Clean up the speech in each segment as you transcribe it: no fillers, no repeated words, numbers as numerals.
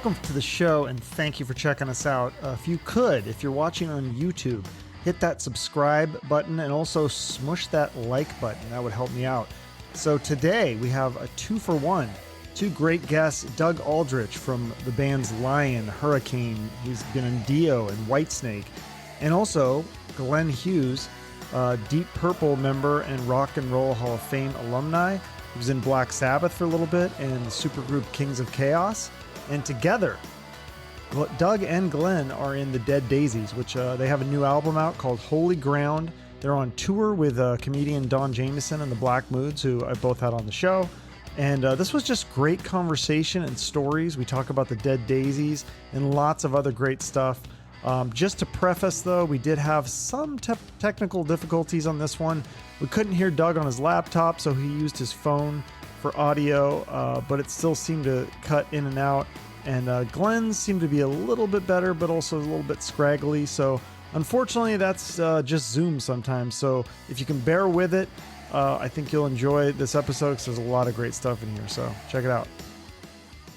Welcome to the show, and thank you for checking us out. If you're watching on YouTube, hit that subscribe button and also smush that like button. That would help me out. So today we have a 2-for-1. Two great guests, Doug Aldrich from the bands Lion, Hurricane. He's been in Dio and Whitesnake. And also Glenn Hughes, Deep Purple member and Rock and Roll Hall of Fame alumni. He was in Black Sabbath for a little bit and the supergroup Kings of Chaos. And together, Doug and Glenn are in the Dead Daisies, which they have a new album out called Holy Ground. They're on tour with comedian Don Jamieson and the Black Moods, who I both had on the show. And this was just great conversation and stories. We talk about the Dead Daisies and lots of other great stuff. Just to preface, though, we did have some technical difficulties on this one. We couldn't hear Doug on his laptop, so he used his phone for audio, but it still seemed to cut in and out. And Glenn seemed to be a little bit better, but also a little bit scraggly. So unfortunately, that's just Zoom sometimes. So if you can bear with it, I think you'll enjoy this episode because there's a lot of great stuff in here. So check it out.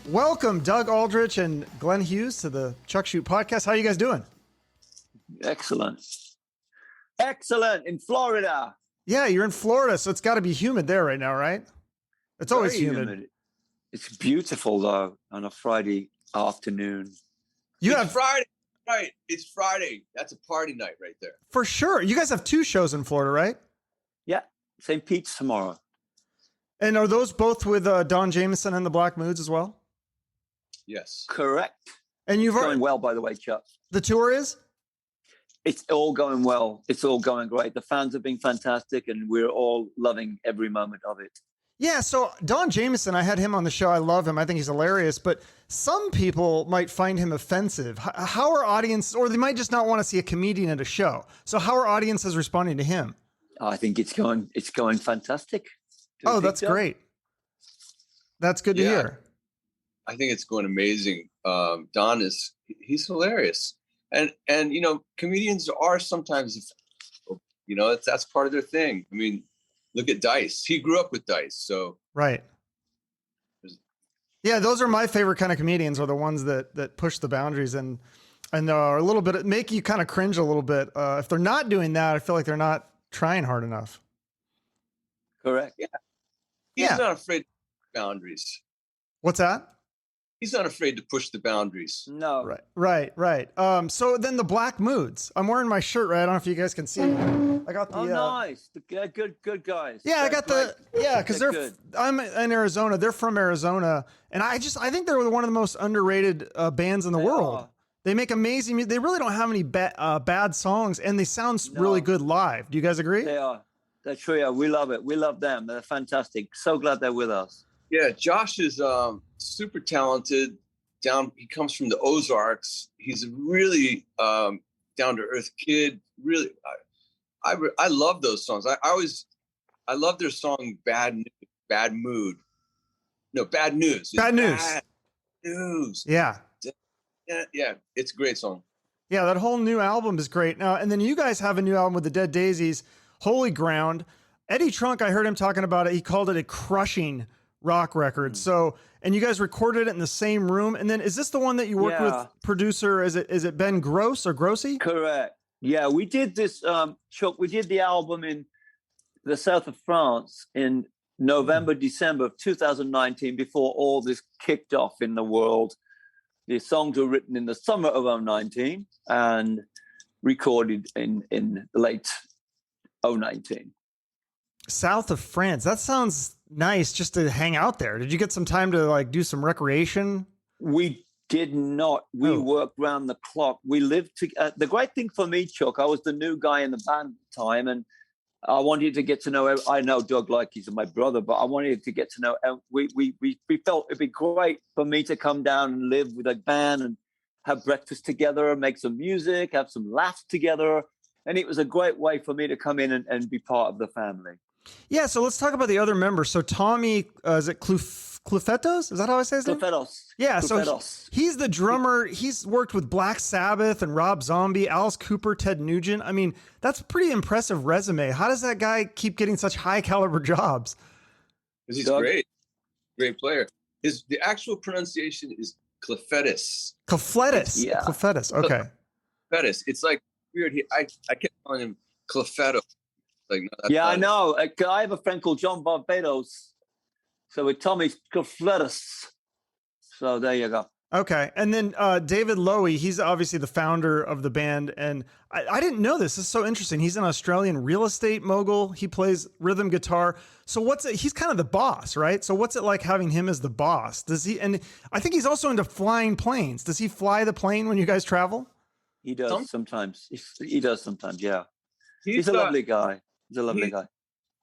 Welcome, Doug Aldrich and Glenn Hughes, to the Chuck Shoot podcast. How are you guys doing? Excellent. Excellent. In Florida. Yeah, you're in Florida, so it's got to be humid there right now, right? It's always humid. It's beautiful, though, on a Friday afternoon. It's Friday. Right. It's Friday. That's a party night right there. For sure. You guys have two shows in Florida, right? Yeah. St. Pete's tomorrow. And are those both with Don Jamieson and the Black Moods as well? Yes. Correct. And it's going well, by the way, Chuck. The tour is? It's all going well. It's all going great. The fans have been fantastic, and we're all loving every moment of it. Yeah, so Don Jamieson, I had him on the show. I love him. I think he's hilarious, but some people might find him offensive. How are audiences, or they might just not want to see a comedian at a show. So how are audiences responding to him? I think it's going fantastic. Oh, that's great. That's good to hear. I think it's going amazing. Don he's hilarious. And you know, comedians are sometimes, you know, that's part of their thing. I mean, look at Dice. He grew up with Dice, so right. Yeah, those are my favorite kind of comedians. Are the ones that push the boundaries and are a little bit, make you kind of cringe a little bit. If they're not doing that, I feel like they're not trying hard enough. Correct. Yeah. He's not afraid of boundaries. What's that? He's not afraid to push the boundaries. No. Right. So then the Black Moods. I'm wearing my shirt, right? I don't know if you guys can see. I got the. Oh, nice. Good guys. Yeah, I got because I'm in Arizona. They're from Arizona, and I think they're one of the most underrated bands in the world. They make amazing music. They really don't have any bad songs, and they sound really good live. Do you guys agree? They are. They're true. Yeah, we love it. We love them. They're fantastic. So glad they're with us. Yeah, Josh is super talented. He comes from the Ozarks. He's a really down to earth kid. Really, I love those songs. I love their song Bad Mood. No, Bad News. Bad News. Yeah. Yeah, it's a great song. Yeah, that whole new album is great. Now, and then you guys have a new album with the Dead Daisies, Holy Ground. Eddie Trunk, I heard him talking about it. He called it a crushing rock record. So, and you guys recorded it in the same room. And then is this the one that you worked with producer? Is it Ben Gross or Grossi? Correct. Yeah, we did this, Chuck, we did the album in the south of France in November, December of 2019, before all this kicked off in the world. The songs were written in the summer of 2019 and recorded in the late 2019. South of France. That sounds nice just to hang out there. Did you get some time to like do some recreation? We did not. We worked round the clock. We lived together. The great thing for me, Chuck, I was the new guy in the band at the time, and I wanted to get to know. I know Doug like he's my brother, but I wanted to get to know. We felt it'd be great for me to come down and live with a band and have breakfast together, make some music, have some laughs together, and it was a great way for me to come in and be part of the family. Yeah, so let's talk about the other members. So Tommy, is it Clufetos? Is that how I say his name? Clufetos. Yeah, Clufetos. So he's the drummer. He's worked with Black Sabbath and Rob Zombie, Alice Cooper, Ted Nugent. I mean, that's a pretty impressive resume. How does that guy keep getting such high caliber jobs? Because he's great player. The actual pronunciation is Clufetos. Yeah. Clufetos. Okay. Clufetos. It's like weird. I kept calling him Clufeto. Like, no, that's Yeah, I not it. know. I have a friend called John Barbados. So with Tommy's Clufetos. So there you go. Okay. And then David Lowy, he's obviously the founder of the band. And I didn't know this. This is so interesting. He's an Australian real estate mogul. He plays rhythm guitar. So he's kind of the boss, right? So what's it like having him as the boss? And I think he's also into flying planes. Does he fly the plane when you guys travel? He does sometimes. He does sometimes, yeah. He's a lovely guy. He's a lovely guy.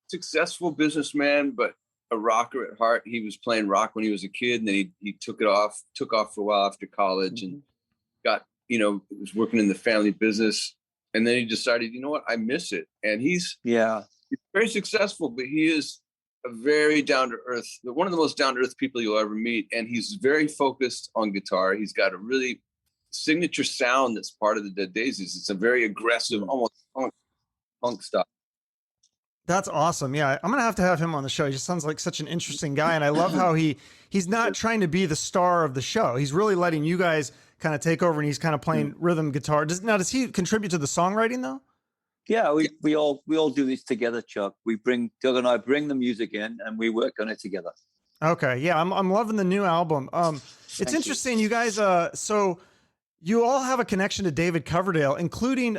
Successful businessman, but a rocker at heart. He was playing rock when he was a kid, and then he took off for a while after college, and got, was working in the family business. And then he decided, you know what, I miss it. And he's very successful, but he is a very down to earth, one of the most down to earth people you'll ever meet. And he's very focused on guitar. He's got a really signature sound that's part of the Dead Daisies. It's a very aggressive, almost punk style. That's awesome. Yeah, I'm gonna have to have him on the show. He just sounds like such an interesting guy, and I love how he's not trying to be the star of the show. He's really letting you guys kind of take over, and he's kind of playing rhythm guitar. Does he contribute to the songwriting though? Yeah, we all do this together, Chuck. Doug and I bring the music in, and we work on it together. Okay, yeah, I'm loving the new album. It's interesting, you guys. So you all have a connection to David Coverdale, including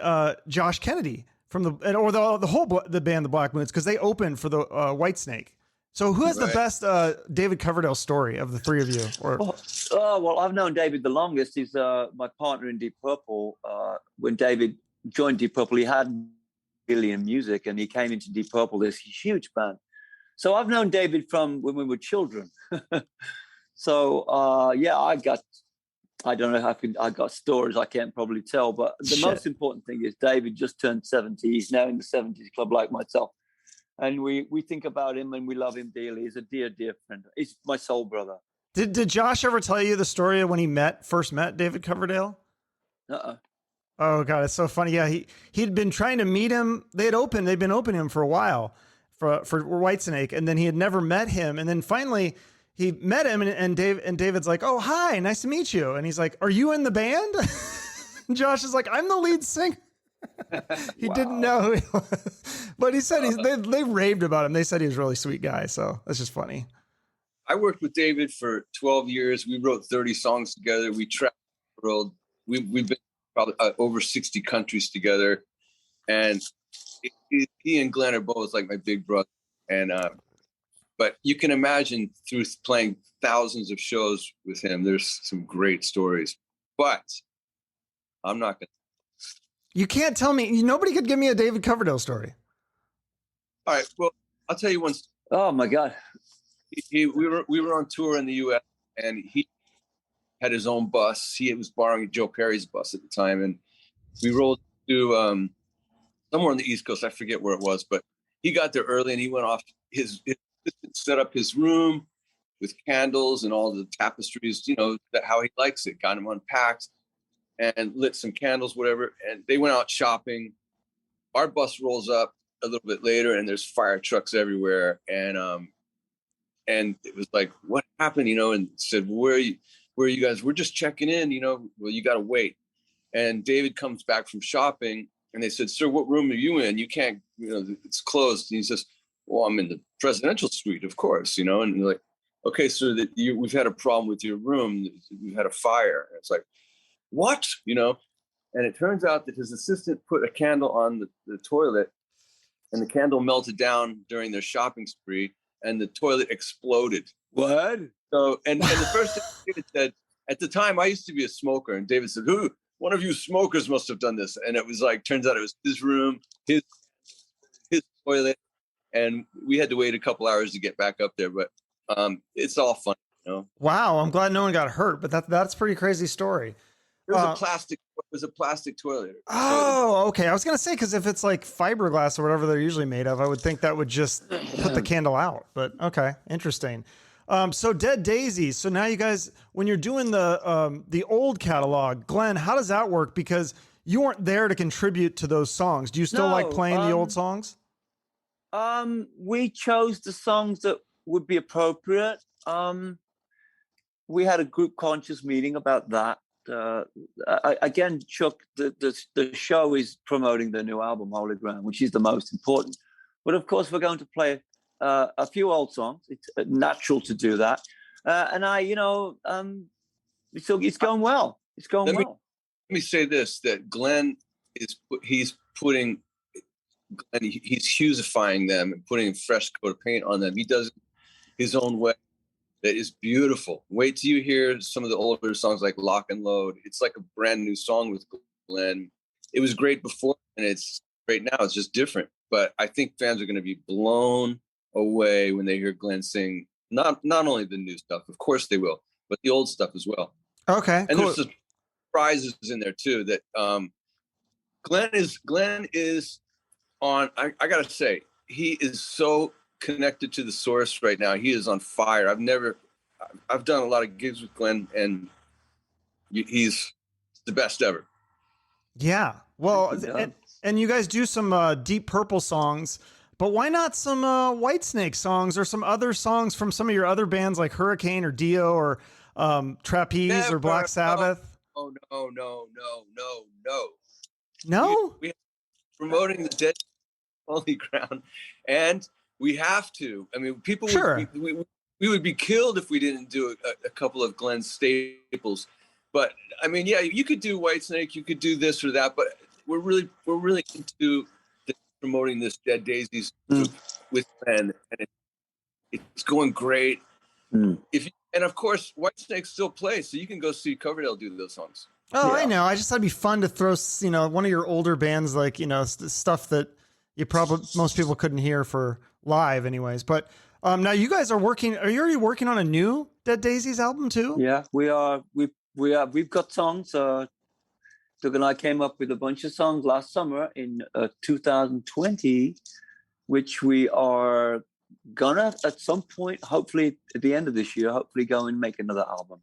Josh Kennedy. From the band, the Black Moons, because they opened for the Whitesnake. So who has the best David Coverdale story of the three of you? Well, I've known David the longest. He's my partner in Deep Purple. When David joined Deep Purple, he had billion music, and he came into Deep Purple, this huge band. So I've known David from when we were children. So I don't know I got stories I can't probably tell, but the most important thing is David just turned 70. He's now in the 70s club like myself. And we think about him and we love him dearly. He's a dear, dear friend. He's my soul brother. Did Josh ever tell you the story of when he first met David Coverdale? Oh God, it's so funny. Yeah, he'd been trying to meet him. They'd been opening him for a while for Whitesnake, and then he had never met him. And then finally he met him, and David's like, "Oh, hi, nice to meet you." And he's like, "Are you in the band?" Josh is like, "I'm the lead singer." He didn't know who he was, but he said they raved about him. They said he was a really sweet guy, so that's just funny. I worked with David for 12 years. We wrote 30 songs together. We traveled the world. We've been probably over 60 countries together, and he and Glenn are both like my big brother. And but you can imagine, through playing thousands of shows with him, there's some great stories. But I'm not going to. You can't tell me. Nobody could give me a David Coverdale story. All right. Well, I'll tell you one. Oh, my God. We were on tour in the U.S., and he had his own bus. He was borrowing Joe Perry's bus at the time. And we rolled to somewhere on the East Coast. I forget where it was, but he got there early, and he went off. His set up his room with candles and all the tapestries, how he likes it, got him unpacked and lit some candles, whatever. And they went out shopping. Our bus rolls up a little bit later, and there's fire trucks everywhere. And it was like, what happened? And said, where are you guys? We're just checking in, well, you got to wait. And David comes back from shopping, and they said, sir, what room are you in? You can't, it's closed. And he says, well, I'm in the presidential suite, of course, and they're like, okay, sir, we've had a problem with your room. We've had a fire. And it's like, what? And it turns out that his assistant put a candle on the toilet, and the candle melted down during their shopping spree, and the toilet exploded. What? So, and the first thing David said, at the time, I used to be a smoker, and David said, one of you smokers must have done this. And it was like, turns out it was his room, his toilet. And we had to wait a couple hours to get back up there, but it's all fun, Wow, I'm glad no one got hurt, but that's a pretty crazy story. It was a plastic toilet. Oh, okay. I was gonna say, because if it's like fiberglass or whatever they're usually made of, I would think that would just put the candle out. But okay, interesting. So Dead Daisies. So now you guys, when you're doing the old catalog, Glenn, how does that work? Because you weren't there to contribute to those songs. Do you still like playing the old songs? We chose the songs that would be appropriate. we had a group conscious meeting about that. Again, Chuck, the show is promoting the new album, Holy Ground, which is the most important. But of course, we're going to play a few old songs. It's natural to do that. And it's going well. It's going well. Let me say this: that Glenn he's Hughesifying them and putting a fresh coat of paint on them. He does it his own way. That is beautiful. Wait till you hear some of the older songs like Lock and Load. It's like a brand new song with Glenn. It was great before, and it's great now. It's just different. But I think fans are going to be blown away when they hear Glenn sing. Not only the new stuff, of course they will, but the old stuff as well. Okay, and cool. There's some surprises in there too. That Glenn is on. I gotta say, he is so connected to the source right now. He is on fire. I've done a lot of gigs with Glenn, and he's the best ever. Yeah. Well, and you guys do some Deep Purple songs, but why not some Whitesnake songs or some other songs from some of your other bands like Hurricane or Dio or Trapeze or Black Sabbath? Oh, no. No? We promoting the Dead Holy Ground, and we have to. I mean, people sure. we would be killed if we didn't do a couple of Glenn's staples. But I mean, yeah, you could do Whitesnake, you could do this or that, but we're really into promoting this Dead Daisies with Glenn, and it's going great. And of course, Whitesnake still plays, so you can go see Coverdale do those songs. Oh, yeah. I know. I just thought it'd be fun to throw, one of your older bands, like, stuff that most people couldn't hear for live anyways. But now you guys are you already working on a new Dead Daisies album too? Yeah, we are. We've got songs. Doug and I came up with a bunch of songs last summer in 2020, which we are gonna at some point, hopefully at the end of this year, go and make another album.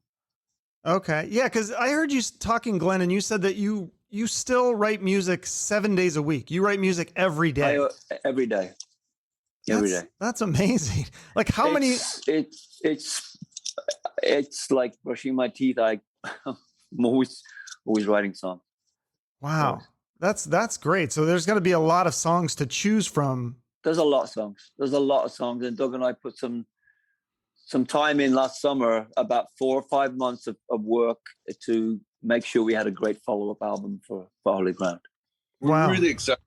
Okay. Yeah, because I heard you talking, Glenn, and you said that you still write music 7 days a week. You write music every day. Every day. That's amazing. Like how many? It's like brushing my teeth. I'm always writing songs. Wow. That's great. So there's going to be a lot of songs to choose from. There's a lot of songs. And Doug and I put some time in last summer, about 4 or 5 months of work to make sure we had a great follow-up album for Holy Ground. We're really excited.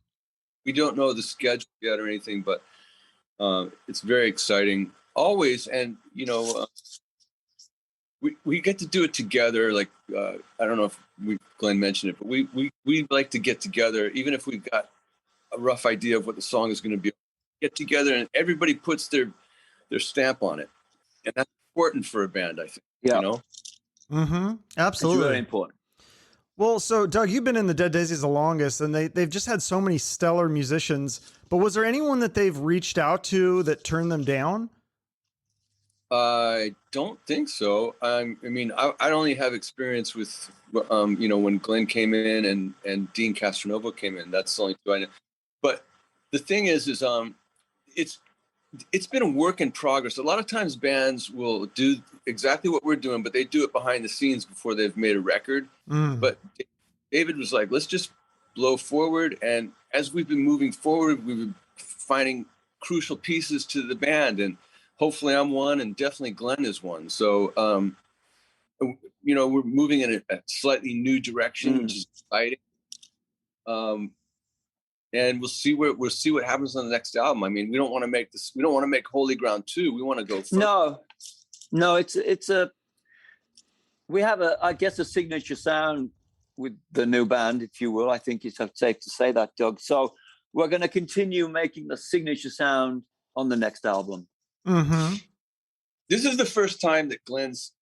We don't know the schedule yet or anything, but it's very exciting always. And, we get to do it together. Like, I don't know if Glenn mentioned it, but we like to get together, even if we've got a rough idea of what the song is going to be, get together and everybody puts their stamp on it. And that's important for a band, I think. Yeah. Absolutely. It's very important. Well, so Doug, you've been in the Dead Daisies the longest, and they've just had so many stellar musicians, but was there anyone that they've reached out to that turned them down? I don't think so. I only have experience with, when Glenn came in and Dean Castronovo came in. That's the only two I know. But the thing is it's been a work in progress. A lot of times bands will do exactly what we're doing, but they do it behind the scenes before they've made a record. But David was like, let's just blow forward. And as we've been moving forward, we've been finding crucial pieces to the band. And hopefully I'm one, and definitely Glenn is one. So, we're moving in a slightly new direction, which is exciting. And we'll see what happens on the next album. I mean, we don't want to make this. We don't want to make Holy Ground 2. We want to go further. No. We have a signature sound with the new band, if you will. I think it's safe to say that, Doug. So we're going to continue making the signature sound on the next album. This is the first time that Glenn's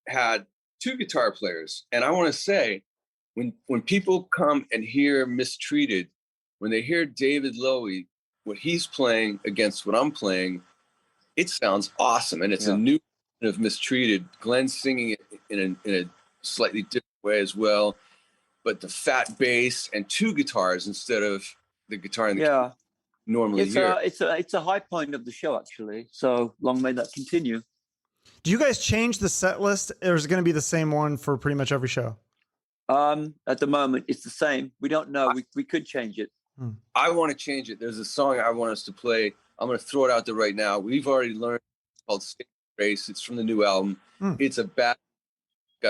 had 2 guitar players, and I want to say, when people come and hear Mistreated, when they hear David Lowy, what he's playing against what I'm playing, it sounds awesome. And it's a new kind of Mistreated. Glenn singing it in a slightly different way as well. But the fat bass and 2 guitars instead of the guitar and the normally hear. It's a high point of the show, actually. So long may that continue. Do you guys change the set list, or is it going to be the same one for pretty much every show? At the moment, it's the same. We don't know. We could change it. I want to change it. There's a song I want us to play. I'm going to throw it out there right now. We've already learned called State Race. It's from the new album. It's got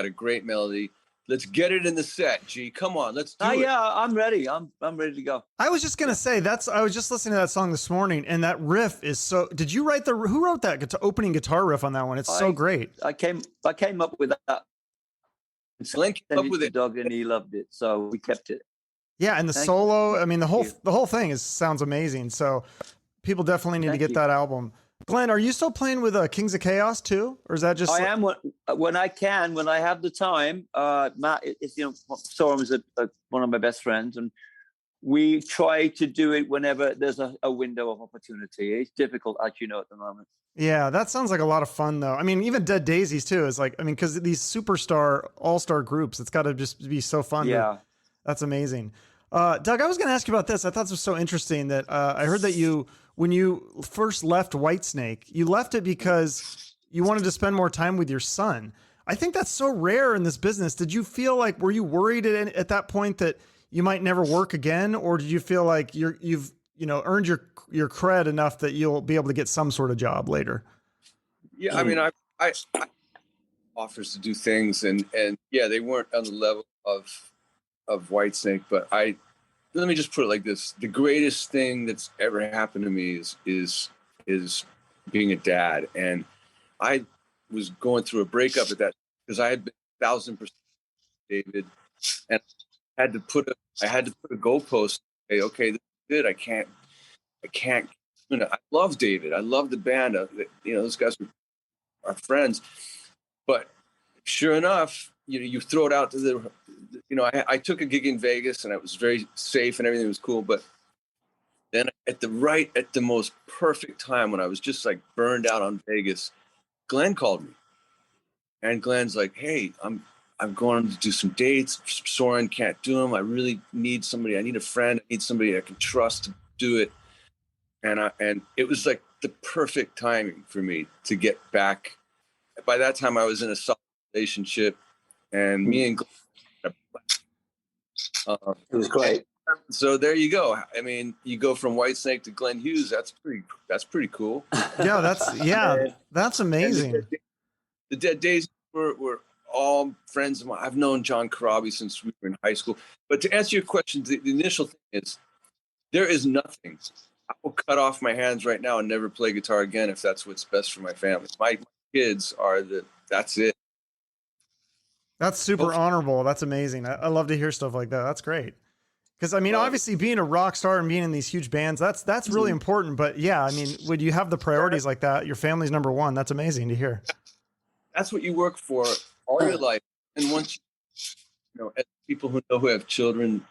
a great melody. Let's get it in the set, G. Come on, let's do it. Yeah, I'm ready. I'm ready to go. I was just gonna say I was just listening to that song this morning, and that riff is so. Did you write who wrote that opening guitar riff on that one? It's so great. I came up with that. Glenn came up with it, Doug, and he loved it, so we kept it. Yeah, and the solo. I mean, the whole thing sounds amazing. So people definitely need to get that album. Glenn, are you still playing with Kings of Chaos too, or is that just? I am when I can, when I have the time. Matt is, Sorum is one of my best friends, and we try to do it whenever there's a window of opportunity. It's difficult, as you know, at the moment. Yeah, that sounds like a lot of fun, though. I mean, even Dead Daisies too is because these superstar all-star groups, it's got to just be so fun. Yeah, that's amazing. Doug, I was going to ask you about this. I thought this was so interesting that I heard that when you first left Whitesnake, you left it because you wanted to spend more time with your son. I think that's so rare in this business. Did you feel were you worried at that point that you might never work again? Or did you feel like you've earned your cred enough that you'll be able to get some sort of job later? Yeah, I mean, I offers to do things and yeah, they weren't on the level of Whitesnake, but let me just put it like this. The greatest thing that's ever happened to me is being a dad. And I was going through a breakup at that because I had been 1,000% David, and I had to put a goalpost. Say, okay, this is it. I can't. I love David. I love the band. Those guys are friends. But sure enough, you throw it out to the. I took a gig in Vegas and it was very safe and everything was cool. But then at the most perfect time when I was just burned out on Vegas, Glenn called me, and Glenn's like, "Hey, I'm going to do some dates. Soren can't do them. I really need somebody. I need a friend. I need somebody I can trust to do it." And it was the perfect timing for me to get back. By that time, I was in a solid relationship, and me and Glenn. It was great. So there you go. I mean, you go from Whitesnake to Glenn Hughes. That's pretty cool. Yeah, that's amazing. The Dead Daisies were all friends of mine. I've known John Corabi since we were in high school. But to answer your question, the initial thing is there is nothing. I will cut off my hands right now and never play guitar again if that's what's best for my family. My kids that's it. That's super honorable. That's amazing. I love to hear stuff like that. That's great. Because I mean, obviously being a rock star and being in these huge bands, that's really important. But yeah, I mean, when you have the priorities like that, your family's number one. That's amazing to hear. That's what you work for all your life. And once as people who have children,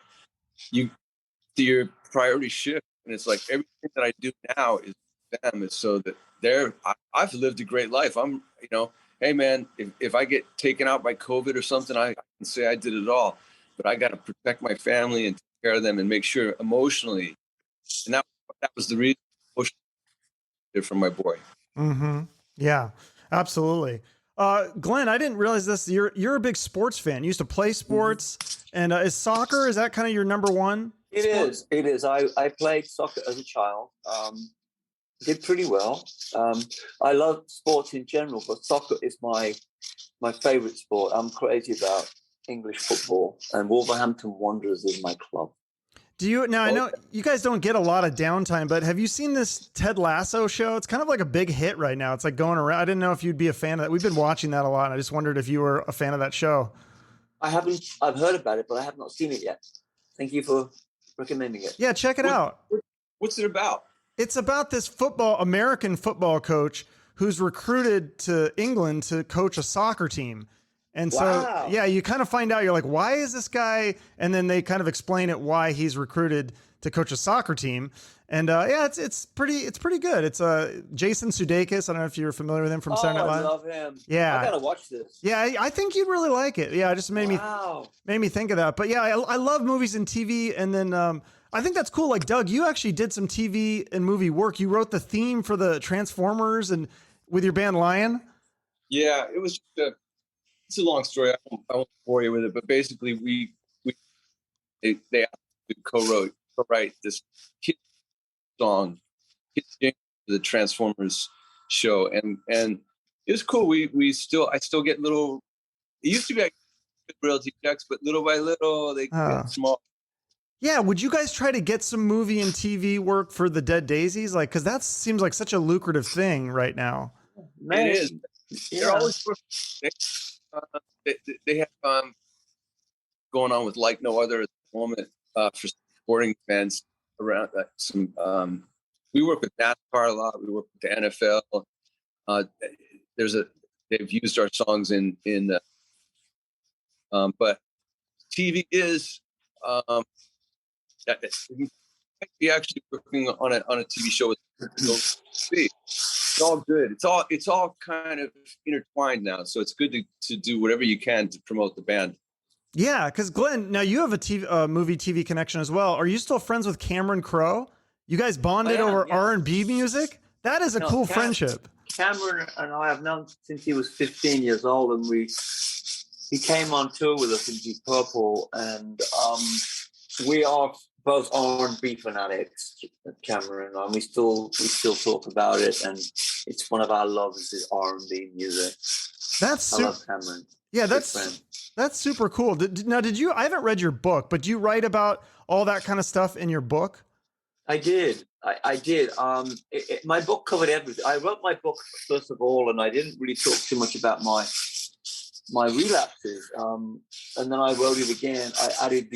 your priorities shift. And it's everything that I do now is them. It's so that I've lived a great life. I'm, hey man, if I get taken out by COVID or something, I can say I did it all. But I got to protect my family and take care of them and make sure emotionally. And that was the reason from my boy. Mm-hmm. Yeah, absolutely. Glenn, I didn't realize this. You're a big sports fan. You used to play sports, and is soccer, is that kind of your number one? It is. I played soccer as a child. Did pretty well. I love sports in general, but soccer is my favorite sport. I'm crazy about English football, and Wolverhampton Wanderers is my club. I know you guys don't get a lot of downtime, but have you seen this Ted Lasso show? It's kind of like a big hit right now. It's going around. I didn't know if you'd be a fan of that. We've been watching that a lot. And I just wondered if you were a fan of that show. I haven't. I've heard about it, but I have not seen it yet. Thank you for recommending it. Yeah, check it out. What's it about? It's about this American football coach who's recruited to England to coach a soccer team. And so, yeah, you kind of find out, you're like, why is this guy? And then they kind of explain it, why he's recruited to coach a soccer team. And yeah, it's pretty good. It's Jason Sudeikis. I don't know if you're familiar with him from Saturday Night Live. I love him. Yeah. I gotta watch this. Yeah, I think you'd really like it. Yeah, it just made me think of that. But yeah, I love movies and TV. And then I think that's cool. Doug, you actually did some TV and movie work. You wrote the theme for the Transformers and with your band Lion. Yeah, it was. It's a long story. I won't bore you with it, but basically, they asked me to co-write this kid song, Kid Jingle, for the Transformers show, and it was cool. I still get little. It used to be like royalty checks, but little by little they get small. Yeah, would you guys try to get some movie and TV work for the Dead Daisies? Like, because that seems like such a lucrative thing right now. Man, it is. Yeah. They're always they have going on with like no other at the moment for sporting events around some. We work with NASCAR a lot. We work with the NFL. They've used our songs in but TV is be actually working on a TV show with it's all good. It's all kind of intertwined now. So it's good to do whatever you can to promote the band. Yeah, because Glenn, now you have a movie TV connection as well. Are you still friends with Cameron Crowe? You guys bonded over R&B music? That is a cool friendship. Cameron and I have known since he was 15 years old, and he came on tour with us in Deep Purple, and we are both R&B fanatics, Cameron and I. We still talk about it, and it's one of our loves is R&B music. I love Cameron. Yeah, that's super cool. Did you? I haven't read your book, but do you write about all that kind of stuff in your book? I did. I did. My book covered everything. I wrote my book first of all, and I didn't really talk too much about my relapses. And then I wrote it again. I added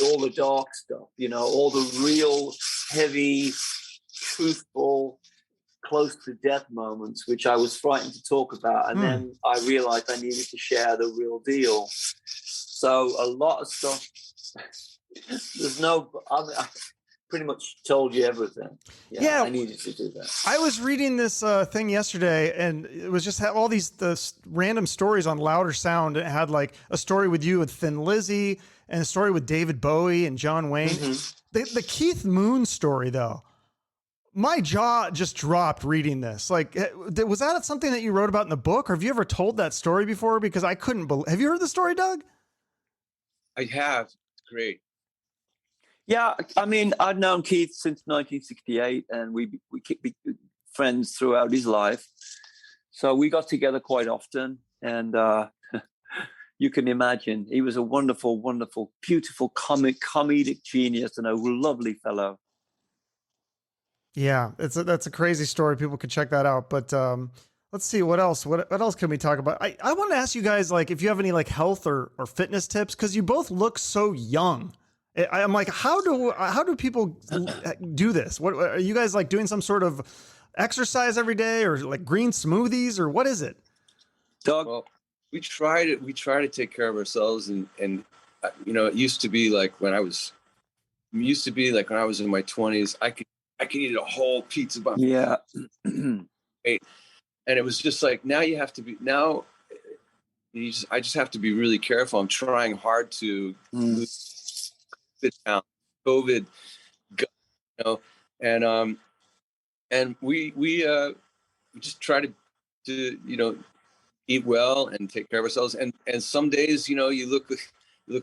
all the dark stuff, all the real heavy, truthful, close to death moments, which I was frightened to talk about. And then I realized I needed to share the real deal. So a lot of stuff, I pretty much told you everything. Yeah, I needed to do that. I was reading this thing yesterday, and it was just all these random stories on Louder Sound. It had like a story with you with Thin Lizzy and a story with David Bowie and John Wayne. Mm-hmm. The Keith Moon story, though, my jaw just dropped reading this. Like, was that something that you wrote about in the book, or have you ever told that story before? Because I couldn't believe. Have you heard the story, Doug? I have. It's great. Yeah, I mean, I'd known Keith since 1968, and we kept friends throughout his life. So we got together quite often, and you can imagine he was a wonderful, wonderful, beautiful comedic genius and a lovely fellow. Yeah, that's a crazy story. People could check that out. But let's see what else. What else can we talk about? I want to ask you guys, like, if you have any like health or fitness tips, because you both look so young. I'm like, how do people do this? What are you guys like doing? Some sort of exercise every day, or like green smoothies, or what is it? Doug, well, we try to take care of ourselves, and it used to be like when I was in my 20s, I could eat a whole pizza by myself. And it was just like now you have to be I just have to be really careful. I'm trying hard to lose down COVID, and we just try to eat well and take care of ourselves. And some days you look a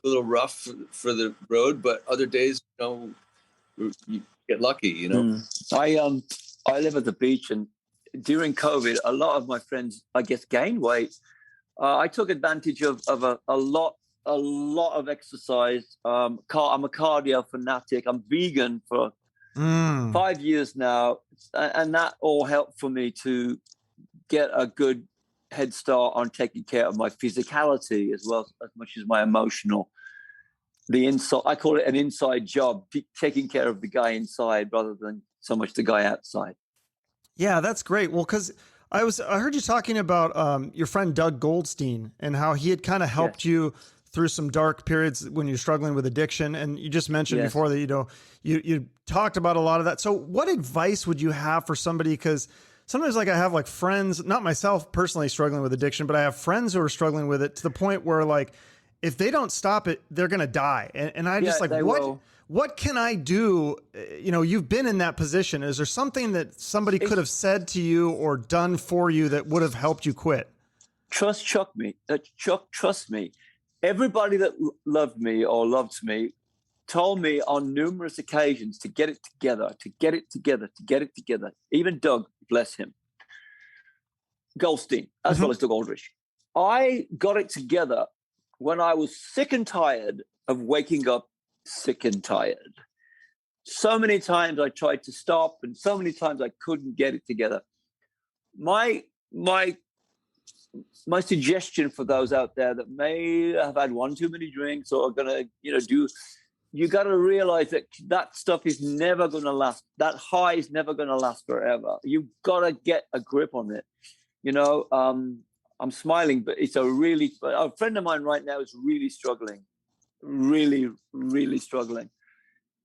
little rough for the road, but other days you get lucky. I live at the beach, and during COVID, a lot of my friends, I guess, gained weight. I took advantage of a lot of exercise. I'm a cardio fanatic. I'm vegan for 5 years now, and that all helped for me to get a good head start on taking care of my physicality as well as much as my emotional. The inside, I call it an inside job, taking care of the guy inside rather than so much the guy outside. Yeah, that's great. Well, because I heard you talking about your friend Doug Goldstein and how he had kind of helped you through some dark periods when you're struggling with addiction. And you just mentioned before that, you talked about a lot of that. So what advice would you have for somebody? Because sometimes like I have like friends, not myself personally struggling with addiction, but I have friends who are struggling with it to the point where like, if they don't stop it, they're going to die. And I just like, what can I do? You know, you've been in that position. Is there something that somebody could have said to you or done for you that would have helped you quit? Trust me. Trust me. Everybody that loved me or loves me told me on numerous occasions to get it together, to get it together, to get it together. Even Doug, bless him, Goldstein, as well as Doug Aldrich. I got it together when I was sick and tired of waking up sick and tired. So many times I tried to stop, and so many times I couldn't get it together. My suggestion for those out there that may have had one too many drinks or are gonna, you got to realize that stuff is never going to last. That high is never going to last forever. You've got to get a grip on it. I'm smiling, but a friend of mine right now is really struggling, really, really struggling.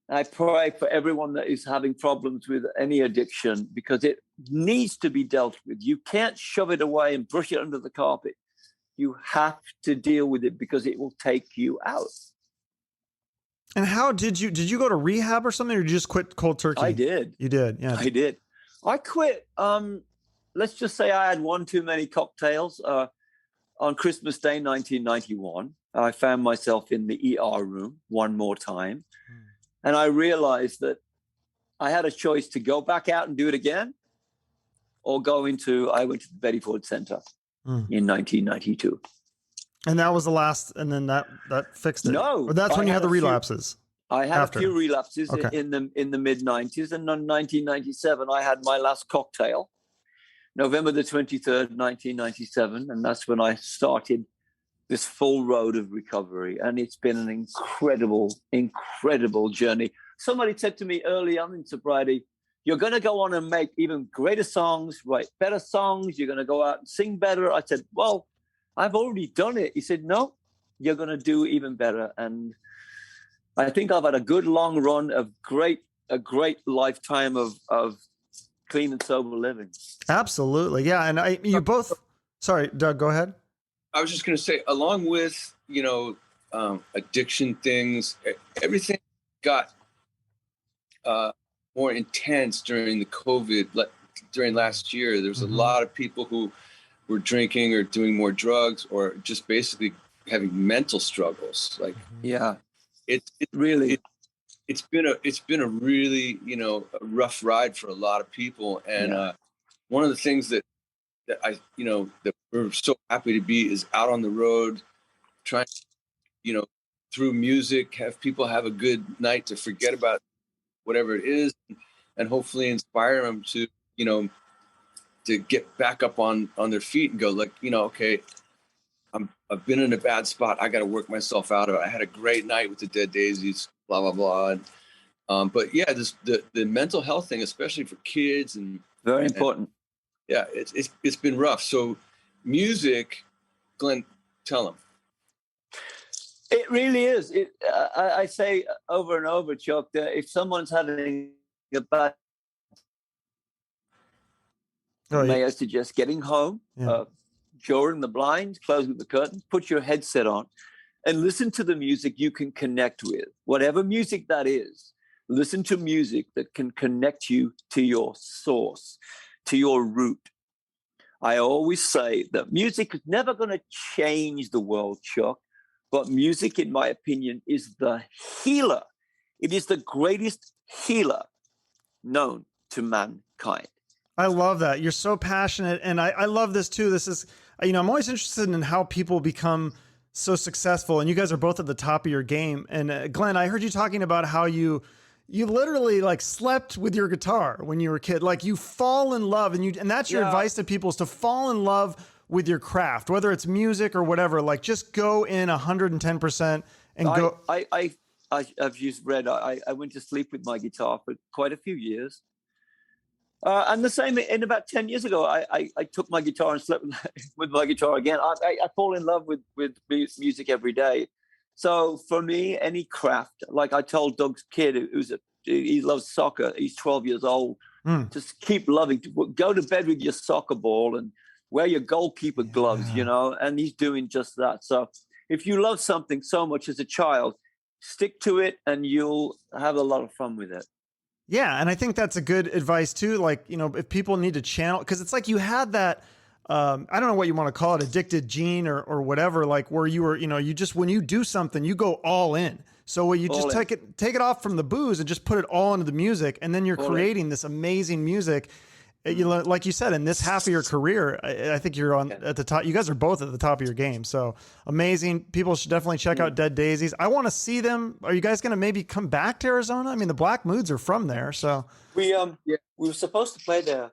I pray for everyone that is having problems with any addiction, because it needs to be dealt with. You can't shove it away and brush it under the carpet. You have to deal with it, because it will take you out. And how did you go to rehab or something, or did you just quit cold turkey? I did. You did. Yeah. I did. I quit. Let's just say I had one too many cocktails. On Christmas Day, 1991, I found myself in the ER room one more time. And I realized that I had a choice to go back out and do it again, or I went to the Betty Ford Center in 1992. And that was the last, and then that fixed it. No. Or that's when you had the relapses. I had a few relapses in the mid-90s, and in 1997, I had my last cocktail, November the 23rd, 1997, and that's when I started this full road of recovery, and it's been an incredible, incredible journey. Somebody said to me early on in sobriety, you're going to go on and make even greater songs, write better songs, you're going to go out and sing better. I said, well, I've already done it. He said, no, you're going to do even better. And I think I've had a good long run of a great lifetime of clean and sober living. Absolutely. Yeah. And you both, sorry, Doug, go ahead. I was just going to say, along with, addiction things, everything got more intense during the COVID, during last year. There was a lot of people who were drinking or doing more drugs, or just basically having mental struggles. Like, it's been a really, a rough ride for a lot of people. And one of the things that that we're so happy to be is out on the road, trying, through music, have people have a good night to forget about whatever it is, and hopefully inspire them to, to get back up on their feet and go, like, okay, I've been in a bad spot. I got to work myself out of it. I had a great night with the Dead Daisies, blah, blah, blah. But yeah, the mental health thing, especially for kids, and very important. Yeah, it's been rough. So music, Glenn, tell them. It really is. I say over and over, Chuck, that if someone's having a bad, may I suggest getting home, drawing the blinds, closing the curtains, put your headset on, and listen to the music you can connect with. Whatever music that is, listen to music that can connect you to your source, to your root. I always say that music is never going to change the world, Chuck, but music, in my opinion, is the healer. It is the greatest healer known to mankind. I love that. You're so passionate. And I love this too. This is, I'm always interested in how people become so successful. And you guys are both at the top of your game. And Glenn, I heard you talking about how you literally like slept with your guitar when you were a kid. Like you fall in love, and that's your advice to people, is to fall in love with your craft, whether it's music or whatever. Like just go in 110% and go. I've used read. I went to sleep with my guitar for quite a few years. And the same in about 10 years ago, I took my guitar and slept with my guitar again. I fall in love with music every day. So for me, any craft, like I told Doug's kid, he loves soccer. He's 12 years old. Just keep loving. Go to bed with your soccer ball and wear your goalkeeper gloves, and he's doing just that. So if you love something so much as a child, stick to it and you'll have a lot of fun with it. Yeah. And I think that's a good advice too. Like, you know, if people need to channel, because it's like you had that, I don't know what you want to call it, addicted gene or whatever, like where you were, you know, you just, when you do something, you go all in. So you just take it off from the booze and just put it all into the music. And then you're creating this amazing music. You know, like you said, in this half of your career, I think you're at the top. You guys are both at the top of your game. So amazing. People should definitely check out Dead Daisies. I want to see them. Are you guys going to maybe come back to Arizona? I mean, the Black Moods are from there. So we were supposed to play there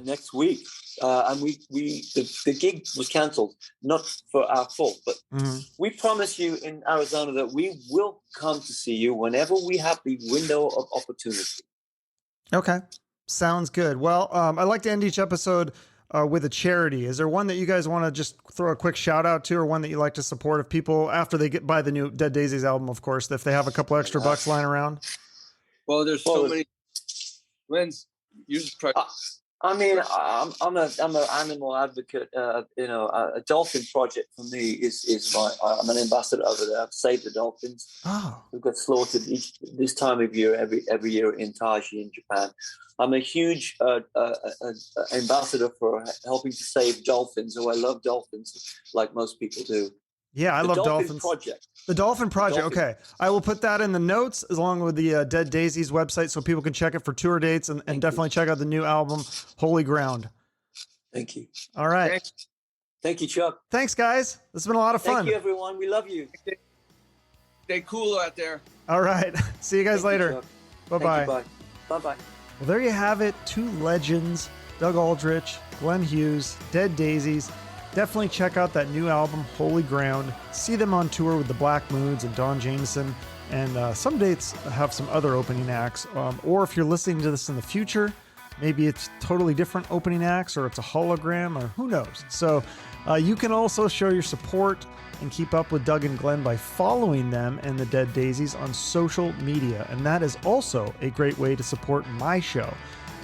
next week. And the gig was canceled, not for our fault, but we promise you in Arizona that we will come to see you whenever we have the window of opportunity. Okay. Sounds good. Well, I like to end each episode with a charity. Is there one that you guys want to just throw a quick shout out to, or one that you like to support if people, after they buy the new Dead Daisies album, of course, if they have a couple extra bucks lying around? Well, there's so many. Lynn's, you just try. I mean, I'm an animal advocate. A Dolphin Project for me is I'm an ambassador over there. I've saved the dolphins. Oh, We've got slaughtered this time of year every year in Taiji in Japan. I'm a huge ambassador for helping to save dolphins. So I love dolphins, like most people do. Yeah, I love Dolphin dolphins. Project. The Dolphin Project. Dolphin. Okay. I will put that in the notes along with the Dead Daisies website so people can check it for tour dates and definitely check out the new album, Holy Ground. Thank you. All right. Thank you, Chuck. Thanks, guys. This has been a lot of fun. Thank you, everyone. We love you. Stay cool out there. All right. See you guys later. Bye-bye. Bye. Bye-bye. Well, there you have it. Two legends, Doug Aldrich, Glenn Hughes, Dead Daisies. Definitely check out that new album, Holy Ground. See them on tour with the Black Moods and Don Jamieson. And some dates have some other opening acts. Or if you're listening to this in the future, maybe it's totally different opening acts, or it's a hologram, or who knows. So you can also show your support and keep up with Doug and Glenn by following them and the Dead Daisies on social media. And that is also a great way to support my show.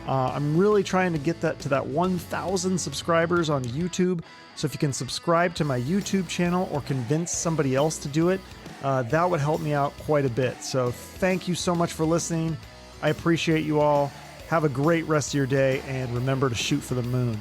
I'm really trying to get that to that 1,000 subscribers on YouTube. So if you can subscribe to my YouTube channel or convince somebody else to do it, that would help me out quite a bit. So thank you so much for listening. I appreciate you all. Have a great rest of your day, and remember to shoot for the moon.